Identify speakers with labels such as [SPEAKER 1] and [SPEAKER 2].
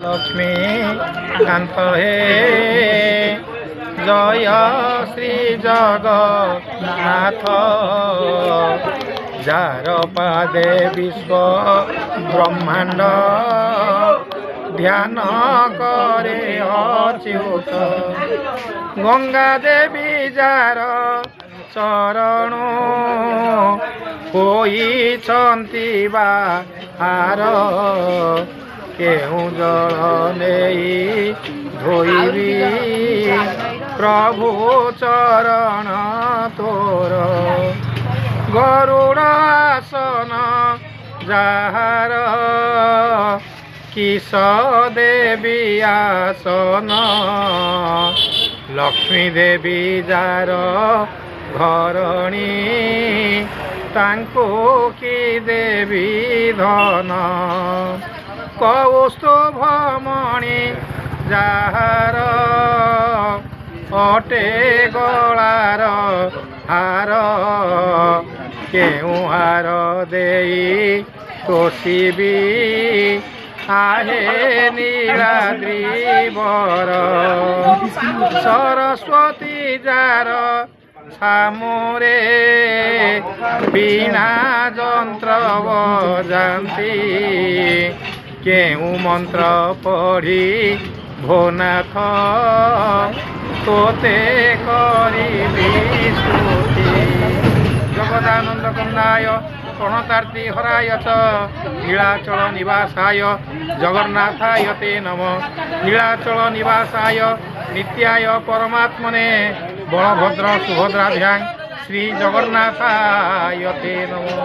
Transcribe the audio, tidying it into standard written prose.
[SPEAKER 1] लक्ष्मी कांत हे जय श्री जगन्नाथ जार पादे विश्व ब्रह्मांड ध्यान करे अच्युत गंगा देवी जार चरण होइछन्ति बाहार केहु जल नेई धोइबी प्रभु चरण तोर गरुड़ आसन जार किस देवी आसन लक्ष्मी देवी जार घरणी तांको की देवी धन कौस्तुभमणि जार अटे गलार हार केउ हार देई तोषिबी आहे नीलाद्री बर सरस्वती जार सामुरे बीणा जंत्र बजाती केउ मंत्र पढ़ी भोनाथ तोते करिबी स्तुति जगदानंद कंदाय प्रणतार्ति हराय च नीलाचल निवासाय जगन्नाथाय ते नमः नीलाचल निवासाय नित्याय परमात्मने बलभद्र सुभद्राभ्यां श्री जगन्नाथाय ते नमः।